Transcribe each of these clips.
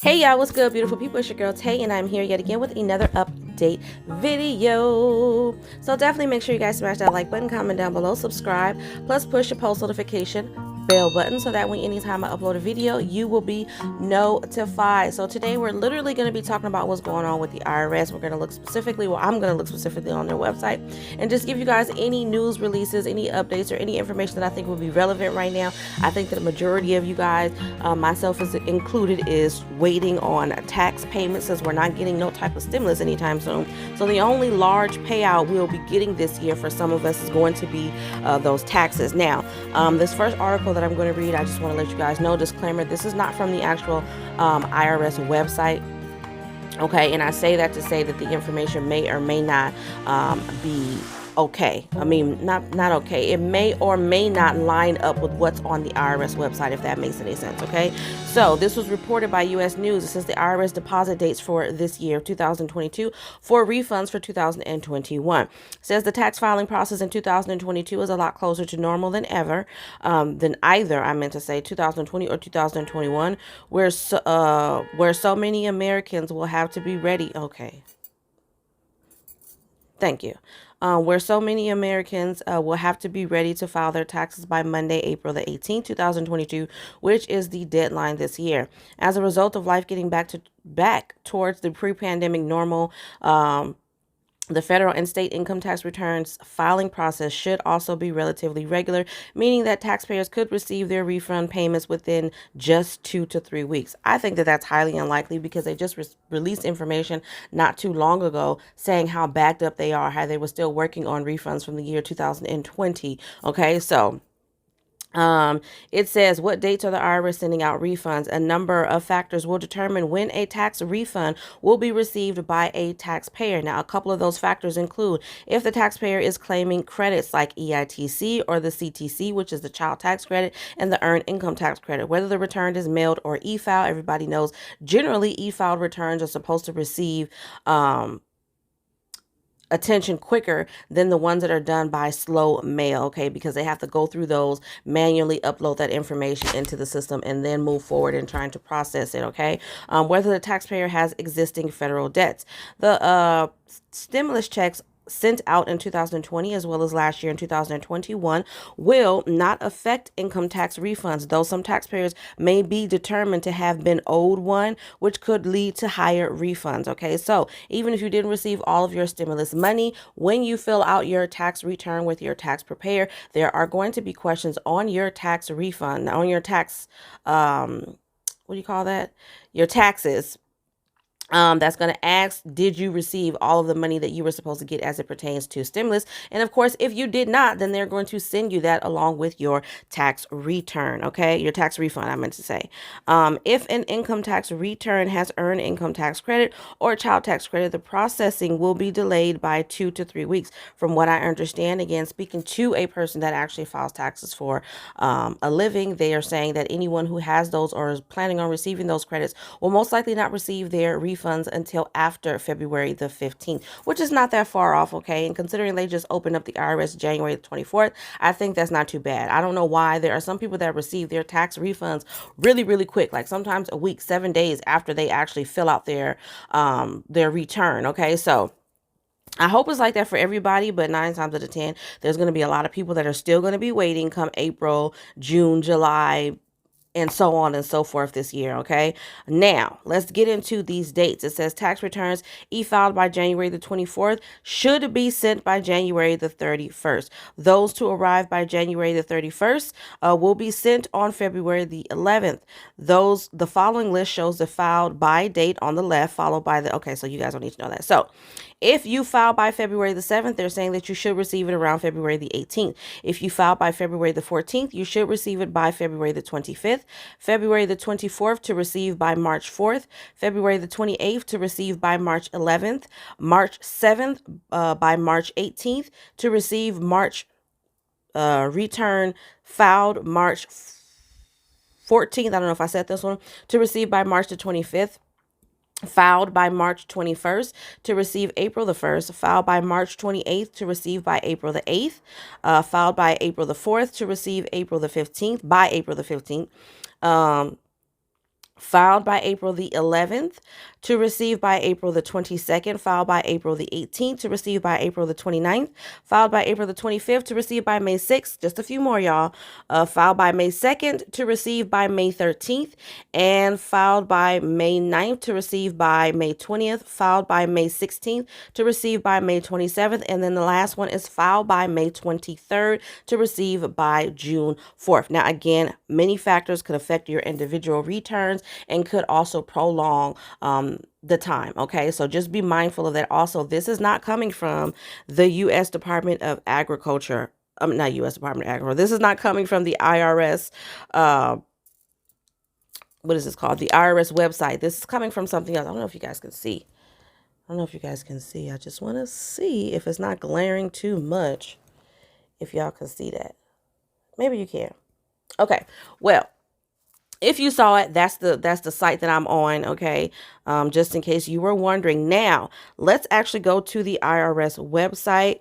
Hey y'all, what's good, beautiful people? It's your girl Tay, and I'm here yet again with another update video. So definitely make sure you guys smash that like button, comment down below, subscribe, plus push the post notification bell button so that way anytime I upload a video, you will be notified. So today we're literally going to be talking about what's going on with the IRS. We're going to look specifically, I'm going to look specifically on their website and just give you guys any news releases, any updates, or any information that I think will be relevant right now. I think that the majority of you guys, myself is included, is waiting on tax payments since we're not getting no type of stimulus anytime soon. So the only large payout we'll be getting this year for some of us is going to be those taxes. Now, this first article that I'm going to read, I just want to let you guys know, disclaimer, this is not from the actual IRS website. Okay, and I say that to say that the information may or may not be okay. I mean, not okay. It may or may not line up with what's on the IRS website, if that makes any sense. Okay, so this was reported by U.S. News. It says the IRS deposit dates for this year, 2022, for refunds for 2021. It says the tax filing process in 2022 is a lot closer to normal than ever, than either, I meant to say, 2020 or 2021, where so many Americans will have to be ready. Okay. Thank you. Where so many Americans will have to be ready to file their taxes by Monday, April the 18th, 2022, which is the deadline this year. As a result of life getting back towards the pre-pandemic normal, the federal and state income tax returns filing process should also be relatively regular, meaning that taxpayers could receive their refund payments within just 2 to 3 weeks. I think that that's highly unlikely because they just released information not too long ago saying how backed up they are, how they were still working on refunds from the year 2020. Okay, so it says, what dates are the IRS sending out refunds? A number of factors will determine when a tax refund will be received by a taxpayer. Now, a couple of those factors include if the taxpayer is claiming credits like EITC or the CTC, which is the child tax credit, and the earned income tax credit, whether the return is mailed or e-filed. Everybody knows generally e-filed returns are supposed to receive attention quicker than the ones that are done by slow mail, okay, because they have to go through those, manually upload that information into the system, and then move forward in trying to process it, okay. Whether the taxpayer has existing federal debts. The stimulus checks sent out in 2020 as well as last year in 2021 will not affect income tax refunds, though some taxpayers may be determined to have been owed one, which could lead to higher refunds. Okay, so even if you didn't receive all of your stimulus money, when you fill out your tax return with your tax preparer, there are going to be questions on your tax refund, on your tax, what do you call that? Your taxes. That's going to ask, did you receive all of the money that you were supposed to get as it pertains to stimulus? And of course, if you did not, then they're going to send you that along with your tax return, okay? Your tax refund, I meant to say. If an income tax return has earned income tax credit or child tax credit, the processing will be delayed by 2 to 3 weeks. From what I understand, again, speaking to a person that actually files taxes for a living, they are saying that anyone who has those or is planning on receiving those credits will most likely not receive their refunds until after February the 15th, which is not that far off, okay? And considering they just opened up the IRS January the 24th, I think that's not too bad. I don't know why there are some people that receive their tax refunds really, really quick, like sometimes a week, 7 days after they actually fill out their return, okay? So I hope it's like that for everybody, but 9 times out of 10, there's going to be a lot of people that are still going to be waiting come April, June, July, and so on and so forth this year, okay? Now, let's get into these dates. It says tax returns e-filed by January the 24th should be sent by January the 31st. Those to arrive by January the 31st will be sent on February the 11th. The following list shows the filed by date on the left, followed by the, okay, so you guys don't need to know that. So, if you file by February the 7th, they're saying that you should receive it around February the 18th. If you file by February the 14th, you should receive it by February the 25th, February the 24th to receive by March 4th, February the 28th to receive by March 11th, March 7th by March 18th to receive March return filed March 14th. I don't know if I said this one, to receive by March the 25th. Filed by March 21st to receive April the 1st, filed by March 28th to receive by April the 8th, filed by April the 4th to receive April the 15th, by April the 15th, filed by April the 11th, to receive by April the 22nd, filed by April the 18th, to receive by April the 29th, filed by April the 25th, to receive by May 6th, just a few more, y'all, filed by May 2nd, to receive by May 13th, and filed by May 9th, to receive by May 20th, filed by May 16th, to receive by May 27th, and then the last one is filed by May 23rd, to receive by June 4th. Now, again, many factors could affect your individual returns and could also prolong the time. Okay, so just be mindful of that. Also, this is not coming from the U.S. Department of Agriculture. Not U.S. Department of Agriculture. This is not coming from the IRS. What is this called? The IRS website. This is coming from something else. I don't know if you guys can see. I just want to see if it's not glaring too much. If y'all can see that. Maybe you can. Okay. Well, if you saw it, that's the site that I'm on, okay? Just in case you were wondering. Now, let's actually go to the IRS website.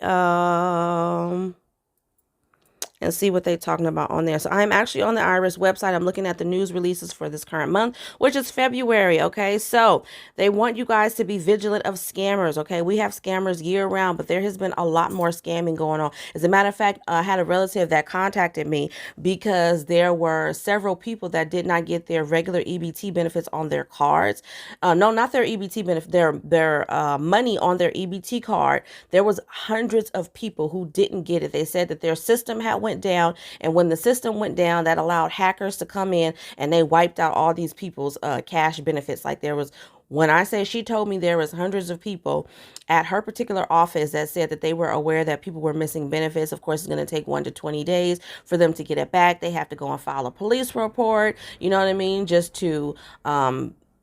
And see what they're talking about on there. So I'm actually on the IRS website. I'm looking at the news releases for this current month, which is February. Okay, so they want you guys to be vigilant of scammers. Okay, we have scammers year round, but there has been a lot more scamming going on. As a matter of fact, I had a relative that contacted me because there were several people that did not get their regular EBT benefits on their cards. No, not their EBT benefit, their money on their EBT card. There was hundreds of people who didn't get it. They said that their system had went down, and when the system went down, that allowed hackers to come in and they wiped out all these people's cash benefits. Like there was, when I say she told me there was hundreds of people at her particular office that said that they were aware that people were missing benefits. Of course, it's going to take 1 to 20 days for them to get it back. They have to go and file a police report, you know what I mean, just to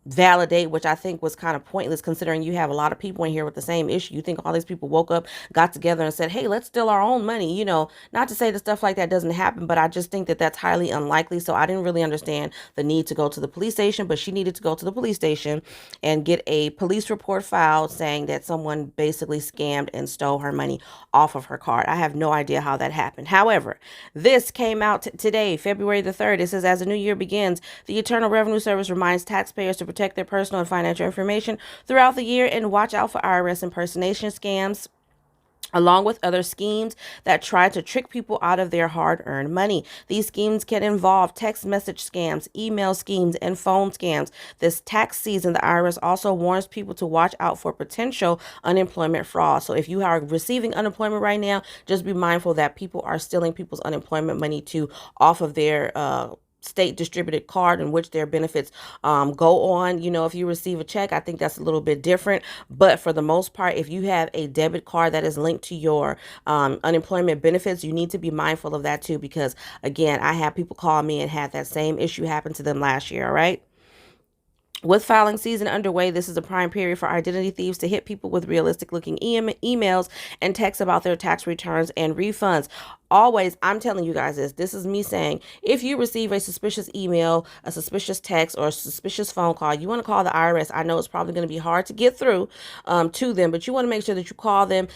validate, which I think was kind of pointless considering you have a lot of people in here with the same issue. You think all these people woke up, got together and said, hey, let's steal our own money. You know, not to say that stuff like that doesn't happen, but I just think that that's highly unlikely. So I didn't really understand the need to go to the police station, but she needed to go to the police station and get a police report filed saying that someone basically scammed and stole her money off of her card. I have no idea how that happened. However, this came out today, February the 3rd. It says, as the new year begins, the Internal Revenue Service reminds taxpayers to protect their personal and financial information throughout the year and watch out for IRS impersonation scams, along with other schemes that try to trick people out of their hard-earned money. These schemes can involve text message scams, email schemes, and phone scams. This tax season, the IRS also warns people to watch out for potential unemployment fraud. So if you are receiving unemployment right now, just be mindful that people are stealing people's unemployment money too off of their state distributed card in which their benefits go on. You know, if you receive a check, I think that's a little bit different. But for the most part, if you have a debit card that is linked to your unemployment benefits, you need to be mindful of that too, because again, I have people call me and had that same issue happen to them last year. All right. With filing season underway, this is a prime period for identity thieves to hit people with realistic looking emails and texts about their tax returns and refunds. Always, I'm telling you guys this is me saying, if you receive a suspicious email, a suspicious text, or a suspicious phone call, you want to call the IRS. I know it's probably going to be hard to get through to them, but you want to make sure that you call them,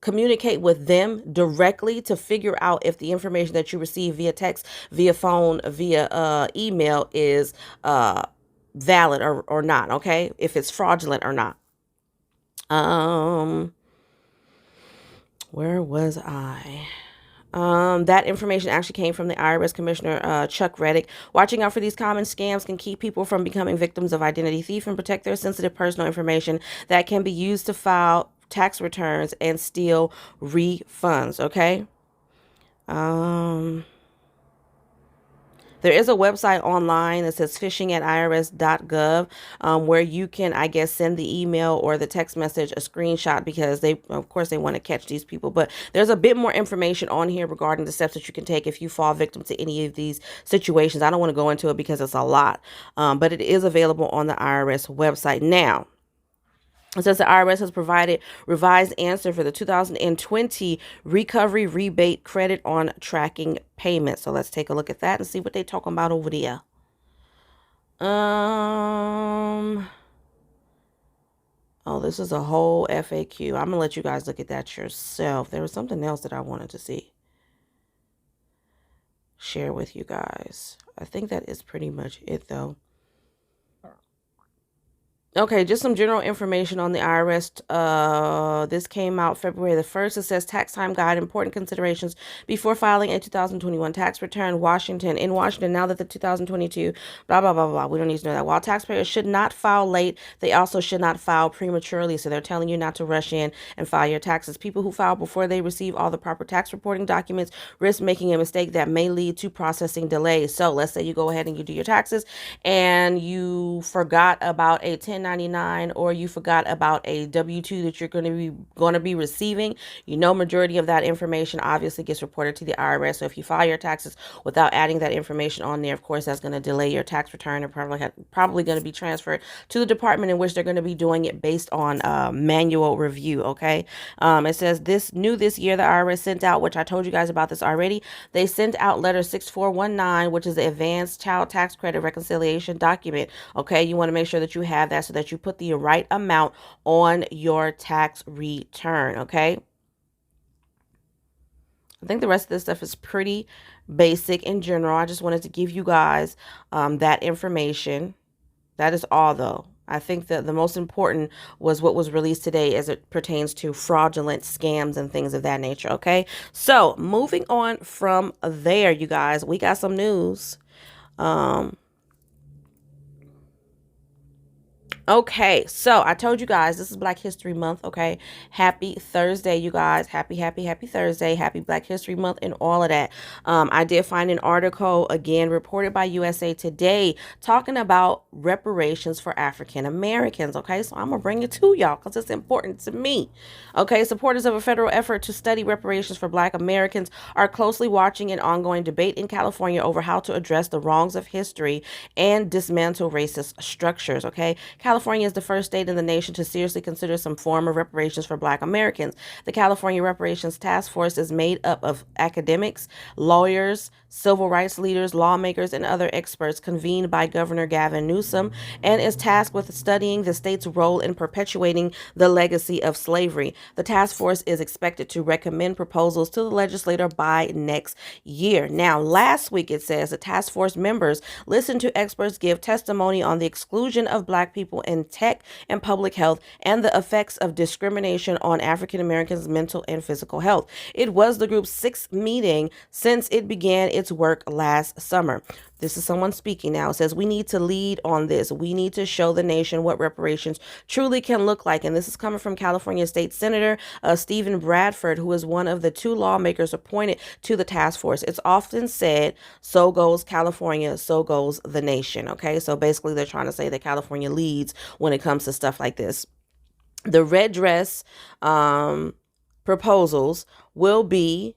communicate with them directly to figure out if the information that you receive via text, via phone, via email is valid or not, okay? If it's fraudulent or not. Where was I? That information actually came from the IRS Commissioner Chuck Reddick. Watching out for these common scams can keep people from becoming victims of identity theft and protect their sensitive personal information that can be used to file tax returns and steal refunds, okay? There is a website online that says phishing@irs.gov, where you can, I guess, send the email or the text message a screenshot because they, of course, they want to catch these people. But there's a bit more information on here regarding the steps that you can take if you fall victim to any of these situations. I don't want to go into it because it's a lot, but it is available on the IRS website. Now, it says the IRS has provided revised answer for the 2020 recovery rebate credit on tracking payments. So let's take a look at that and see what they're talking about over there. Oh, this is a whole FAQ. I'm gonna let you guys look at that yourself. There was something else that I wanted to share with you guys. I think that is pretty much it though. Okay, just some general information on the IRS. This came out February the 1st. It says tax time guide, important considerations before filing a 2021 tax return. In Washington, now that the 2022, blah, blah, blah, blah. We don't need to know that. While taxpayers should not file late, they also should not file prematurely. So they're telling you not to rush in and file your taxes. People who file before they receive all the proper tax reporting documents risk making a mistake that may lead to processing delays. So let's say you go ahead and you do your taxes and you forgot about a 1099 or you forgot about a W-2 that you're going to be receiving. Majority of that information obviously gets reported to the IRS. So if you file your taxes without adding that information on there, of course that's going to delay your tax return and probably going to be transferred to the department in which they're going to be doing it based on manual review. Okay. It says this year the IRS sent out, which I told you guys about this already. They sent out letter 6419, which is the advanced child tax credit reconciliation document. Okay. You want to make sure that you have that so that you put the right amount on your tax return. Okay. I think the rest of this stuff is pretty basic in general. I just wanted to give you guys that information. That is all, though. I think that the most important was what was released today as it pertains to fraudulent scams and things of that nature. Okay. So moving on from there, you guys, we got some news. Okay, so I told you guys this is Black History Month, okay? Happy Thursday, you guys. Happy Thursday. Happy Black History Month and all of that. I did find an article, again, reported by USA Today, talking about reparations for African Americans, okay? So I'm going to bring it to y'all because it's important to me, okay? Supporters of a federal effort to study reparations for Black Americans are closely watching an ongoing debate in California over how to address the wrongs of history and dismantle racist structures, okay? California is the first state in the nation to seriously consider some form of reparations for Black Americans. The California Reparations Task Force is made up of academics, lawyers, civil rights leaders, lawmakers, and other experts convened by Governor Gavin Newsom and is tasked with studying the state's role in perpetuating the legacy of slavery. The task force is expected to recommend proposals to the legislature by next year. Now, last week it says the task force members listened to experts give testimony on the exclusion of Black people in tech and public health and the effects of discrimination on African Americans' mental and physical health. It was the group's sixth meeting since it began its work last summer. This is someone speaking now. It says, we need to lead on this. We need to show the nation what reparations truly can look like. And this is coming from California State Senator Stephen Bradford, who is one of the two lawmakers appointed to the task force. It's often said, so goes California, so goes the nation. Okay, so basically they're trying to say that California leads when it comes to stuff like this. The red dress proposals will be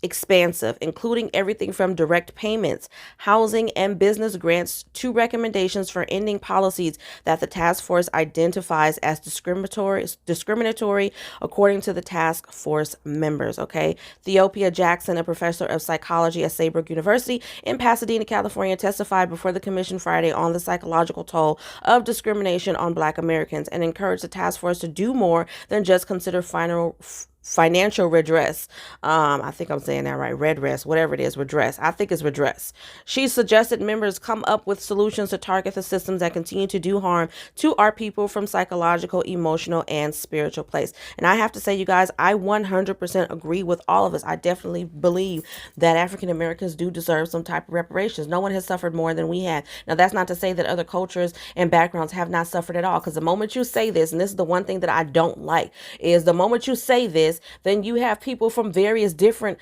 expansive, including everything from direct payments, housing, and business grants to recommendations for ending policies that the task force identifies as discriminatory according to the task force members. Okay. Theopia Jackson, a professor of psychology at Saybrook University in Pasadena, California, testified before the commission Friday on the psychological toll of discrimination on Black Americans and encouraged the task force to do more than just consider financial redress. I think I'm saying that right. Redress, whatever it is, redress. I think it's redress. She suggested members come up with solutions to target the systems that continue to do harm to our people from psychological, emotional, and spiritual place. And I have to say, you guys, I 100% agree with all of us. I definitely believe that African Americans do deserve some type of reparations. No one has suffered more than we have. Now, that's not to say that other cultures and backgrounds have not suffered at all. Because the moment you say this, and this is the one thing that I don't like, is the moment you say this, then you have people from various different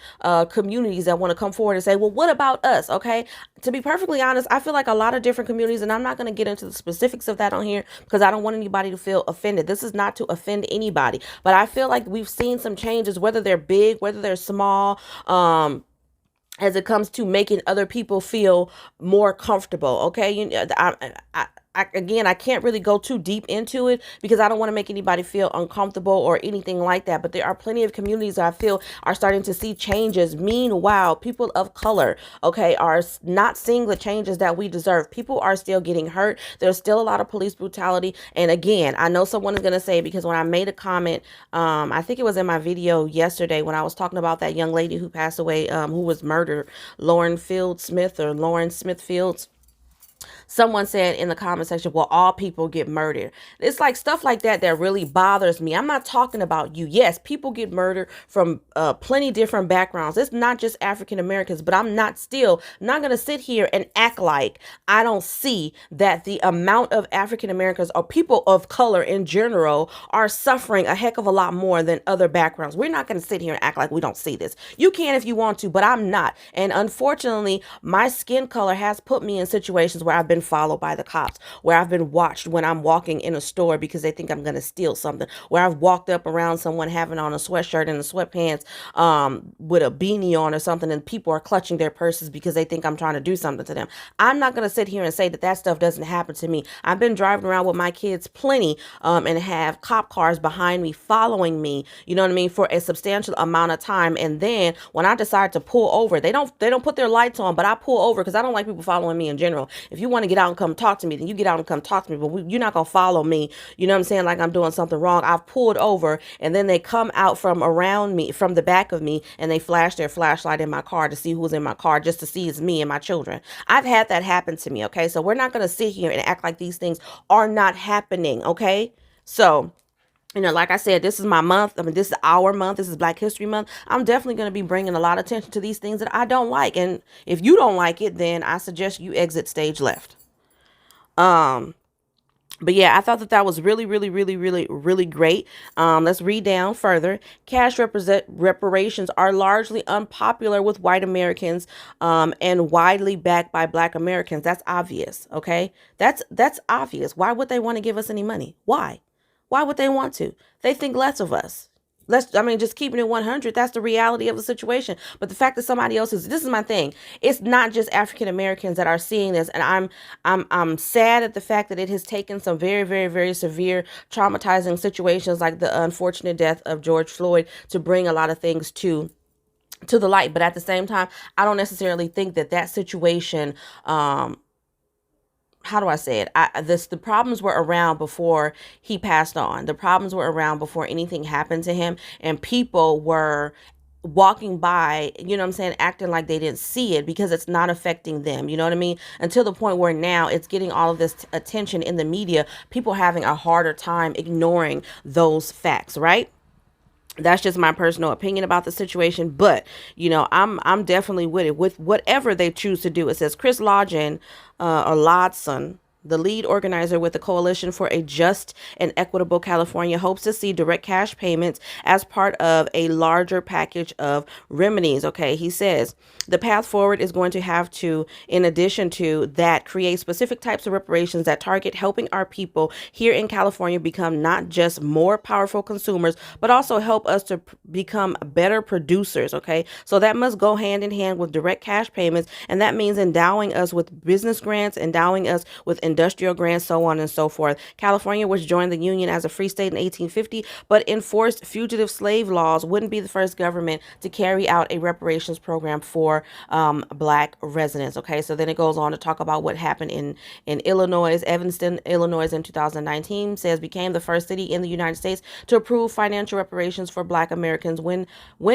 communities that want to come forward and say, well, what about us? Okay. To be perfectly honest, I feel like a lot of different communities, and I'm not going to get into the specifics of that on here because I don't want anybody to feel offended. This is not to offend anybody, but I feel like we've seen some changes, whether they're big, whether they're small, as it comes to making other people feel more comfortable. Okay. Again, I can't really go too deep into it because I don't want to make anybody feel uncomfortable or anything like that. But there are plenty of communities that I feel are starting to see changes. Meanwhile, people of color, okay, are not seeing the changes that we deserve. People are still getting hurt. There's still a lot of police brutality. And again, I know someone is going to say, because when I made a comment, I think it was in my video yesterday when I was talking about that young lady who passed away, who was murdered, Lauren Smith Fields. Someone said in the comment section, well, all people get murdered. It's like stuff like that that really bothers me. I'm not talking about you. Yes, people get murdered from plenty different backgrounds. It's not just African Americans, but I'm not going to sit here and act like I don't see that the amount of African Americans or people of color in general are suffering a heck of a lot more than other backgrounds. We're not going to sit here and act like we don't see this. You can if you want to, but I'm not. And unfortunately, my skin color has put me in situations where I've been followed by the cops, where I've been watched when I'm walking in a store because they think I'm going to steal something, where I've walked up around someone having on a sweatshirt and a sweatpants with a beanie on or something, and people are clutching their purses because they think I'm trying to do something to them. I'm not going to sit here and say that that stuff doesn't happen to me. I've been driving around with my kids plenty and have cop cars behind me following me, you know what I mean, for a substantial amount of time. And then when I decide to pull over, they don't put their lights on, but I pull over because I don't like people following me in general. If you want to get out and come talk to me, then you get out and come talk to me, but you're not going to follow me, you know what I'm saying, like I'm doing something wrong. I've pulled over and then they come out from around me, from the back of me, and they flash their flashlight in my car to see who's in my car, just to see it's me and my children. I've had that happen to me, okay? So we're not going to sit here and act like these things are not happening, okay? So, you know, like I said, this is my month. I mean, this is our month. This is Black History Month. I'm definitely going to be bringing a lot of attention to these things that I don't like. And if you don't like it, then I suggest you exit stage left. But yeah, I thought that that was really, really, really, really, really great. Let's read down further. Cash reparations are largely unpopular with white Americans and widely backed by Black Americans. That's obvious, okay? That's obvious. Why would they want to give us any money? Why? Why would they want to? They think less of us. I mean, just keeping it 100, that's the reality of the situation. But the fact that somebody else this is my thing. It's not just African Americans that are seeing this. And I'm sad at the fact that it has taken some very, very, very severe traumatizing situations like the unfortunate death of George Floyd to bring a lot of things to the light. But at the same time, I don't necessarily think that that situation, how do I say it? The problems were around before he passed on. The problems were around before anything happened to him, and people were walking by, you know what I'm saying, acting like they didn't see it because it's not affecting them. You know what I mean? Until the point where now it's getting all of this attention in the media, people having a harder time ignoring those facts, right? That's just my personal opinion about the situation, but you know, I'm definitely with it with whatever they choose to do. It says Chris Lodgen or Lodson, the lead organizer with the Coalition for a Just and Equitable California, hopes to see direct cash payments as part of a larger package of remedies. Okay, he says the path forward is going to have to, in addition to that, create specific types of reparations that target helping our people here in California become not just more powerful consumers, but also help us to become better producers. Okay, so that must go hand in hand with direct cash payments, and that means endowing us with business grants, endowing us with industrial grants, so on and so forth. California, which joined the Union as a free state in 1850, but enforced fugitive slave laws, wouldn't be the first government to carry out a reparations program for Black residents. Okay, so then it goes on to talk about what happened in Illinois. Evanston, Illinois, in 2019 says became the first city in the United States to approve financial reparations for Black Americans when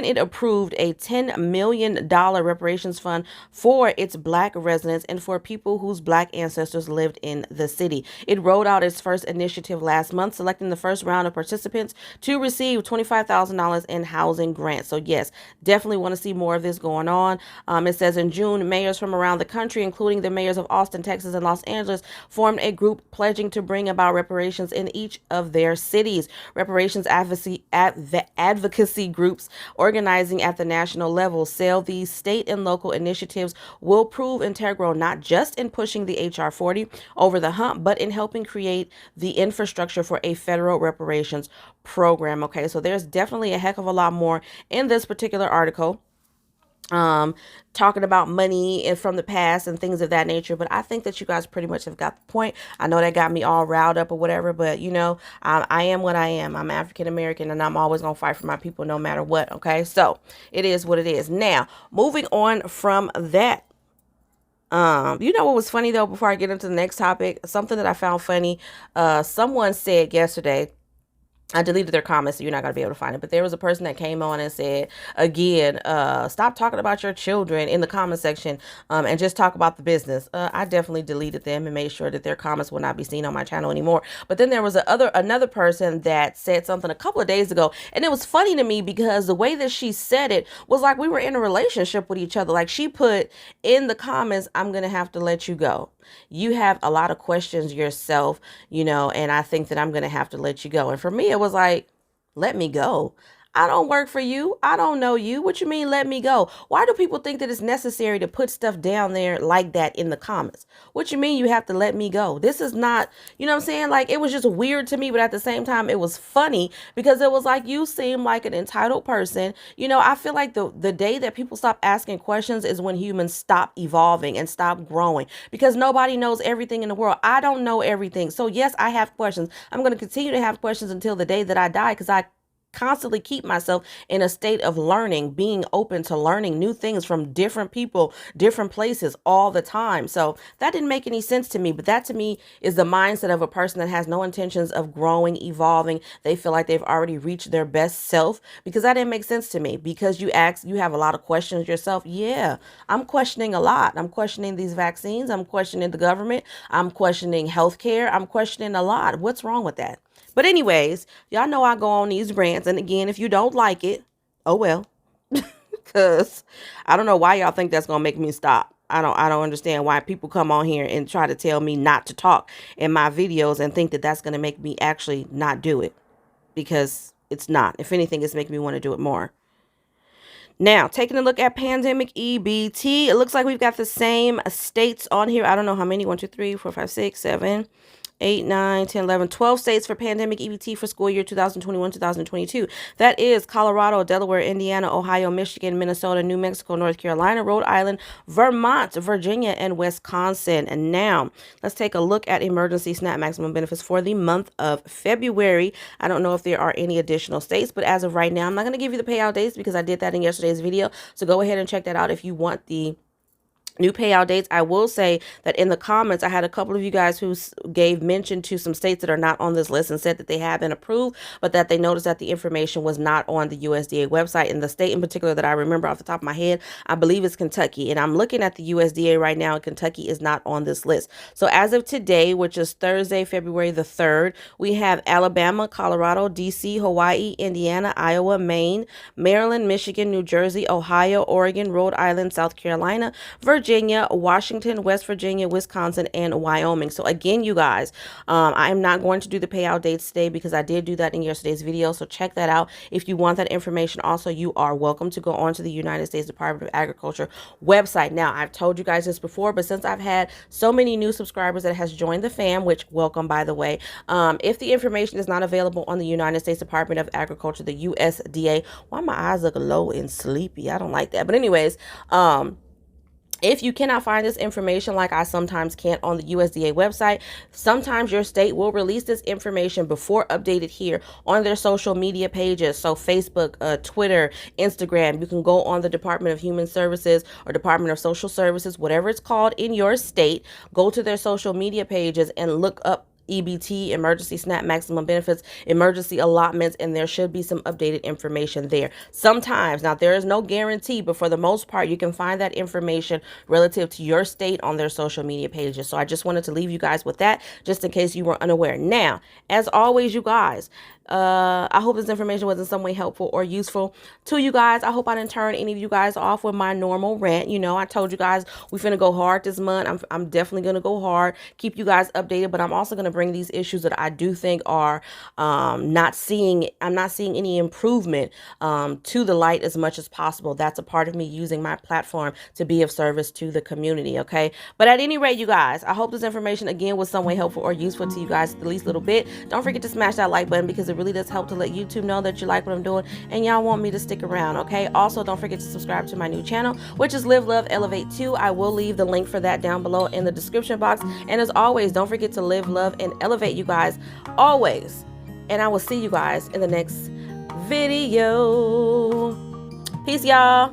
it approved a $10 million reparations fund for its Black residents and for people whose Black ancestors lived in the city. It rolled out its first initiative last month, selecting the first round of participants to receive $25,000 in housing grants. So yes, definitely want to see more of this going on. It says in June, mayors from around the country, including the mayors of Austin, Texas, and Los Angeles, formed a group pledging to bring about reparations in each of their cities. Reparations advocacy groups organizing at the national level say these state and local initiatives will prove integral not just in pushing the HR 40 over the hump, but in helping create the infrastructure for a federal reparations program. Okay, so there's definitely a heck of a lot more in this particular article, talking about money and from the past and things of that nature. But I think that you guys pretty much have got the point. I know that got me all riled up or whatever, but you know, I am what I am. I'm African American and I'm always going to fight for my people no matter what. Okay, so it is what it is. Now, moving on from that. You know what was funny though, before I get into the next topic, something that I found funny, someone said yesterday I deleted their comments, so you're not going to be able to find it. But there was a person that came on and said, again, stop talking about your children in the comment section and just talk about the business. I definitely deleted them and made sure that their comments will not be seen on my channel anymore. But then there was another person that said something a couple of days ago. And it was funny to me because the way that she said it was like we were in a relationship with each other. Like she put in the comments, I'm going to have to let you go. You have a lot of questions yourself, and I think that I'm going to have to let you go. And for me, it was like, let me go. I don't work for you. I don't know you. What you mean, let me go? Why do people think that it's necessary to put stuff down there like that in the comments? What you mean you have to let me go? This is not, you know what I'm saying? Like, it was just weird to me, but at the same time, it was funny because it was like, you seem like an entitled person. I feel like the day that people stop asking questions is when humans stop evolving and stop growing because nobody knows everything in the world. I don't know everything. So yes, I have questions. I'm going to continue to have questions until the day that I die because I constantly keep myself in a state of learning, being open to learning new things from different people, different places all the time. So that didn't make any sense to me, but that to me is the mindset of a person that has no intentions of growing, evolving. They feel like they've already reached their best self because that didn't make sense to me because you have a lot of questions yourself. Yeah, I'm questioning a lot. I'm questioning these vaccines. I'm questioning the government. I'm questioning healthcare. I'm questioning a lot. What's wrong with that? But anyways, y'all know I go on these rants. And again, if you don't like it, oh well. Because I don't know why y'all think that's going to make me stop. I don't understand why people come on here and try to tell me not to talk in my videos and think that that's going to make me actually not do it. Because it's not. If anything, it's making me want to do it more. Now, taking a look at pandemic EBT, it looks like we've got the same states on here. I don't know how many. 1, 2, 3, 4, 5, 6, 7, 8, 9, 10, 11, 12 states for pandemic EBT for school year 2021-2022. That is Colorado, Delaware, Indiana, Ohio, Michigan, Minnesota, New Mexico, North Carolina, Rhode Island, Vermont, Virginia, and Wisconsin. And now let's take a look at emergency SNAP maximum benefits for the month of February. I don't know if there are any additional states, but as of right now, I'm not going to give you the payout dates because I did that in yesterday's video. So go ahead and check that out if you want the new payout dates. I will say that in the comments, I had a couple of you guys who gave mention to some states that are not on this list and said that they have been approved, but that they noticed that the information was not on the USDA website. And the state in particular that I remember off the top of my head, I believe is Kentucky. And I'm looking at the USDA right now, and Kentucky is not on this list. So as of today, which is Thursday, February the 3rd, we have Alabama, Colorado, DC, Hawaii, Indiana, Iowa, Maine, Maryland, Michigan, New Jersey, Ohio, Oregon, Rhode Island, South Carolina, Virginia, Washington, West Virginia, Wisconsin, and Wyoming. So again, you guys, I am not going to do the payout dates today because I did do that in yesterday's video. So check that out. If you want that information, also, you are welcome to go on to the United States Department of Agriculture website. Now, I've told you guys this before, but since I've had so many new subscribers that has joined the fam, which welcome, by the way, if the information is not available on the United States Department of Agriculture, the USDA, why my eyes look low and sleepy? I don't like that. But anyways, if you cannot find this information, like I sometimes can't on the USDA website, sometimes your state will release this information before updated here on their social media pages. So Facebook, Twitter, Instagram, you can go on the Department of Human Services or Department of Social Services, whatever it's called in your state, go to their social media pages and look up EBT, emergency SNAP maximum benefits, emergency allotments, and there should be some updated information there. Sometimes, now there is no guarantee, but for the most part, you can find that information relative to your state on their social media pages. So I just wanted to leave you guys with that, just in case you were unaware. Now, as always, you guys, I hope this information was in some way helpful or useful to you guys. I hope I didn't turn any of you guys off with my normal rant. You know, I told you guys we finna go hard this month. I'm definitely gonna go hard, keep you guys updated, but I'm also gonna bring these issues that I do think are I'm not seeing any improvement to the light as much as possible. That's a part of me using my platform to be of service to the community, okay? But at any rate, you guys, I hope this information again was some way helpful or useful to you guys at the least little bit. Don't forget to smash that like button because it really does help to let YouTube know that you like what I'm doing and y'all want me to stick around, okay? Also, don't forget to subscribe to my new channel, which is Live, Love, Elevate 2. I will leave the link for that down below in the description box. And as always, don't forget to live, love, and elevate, you guys, always. And I will see you guys in the next video. Peace, y'all.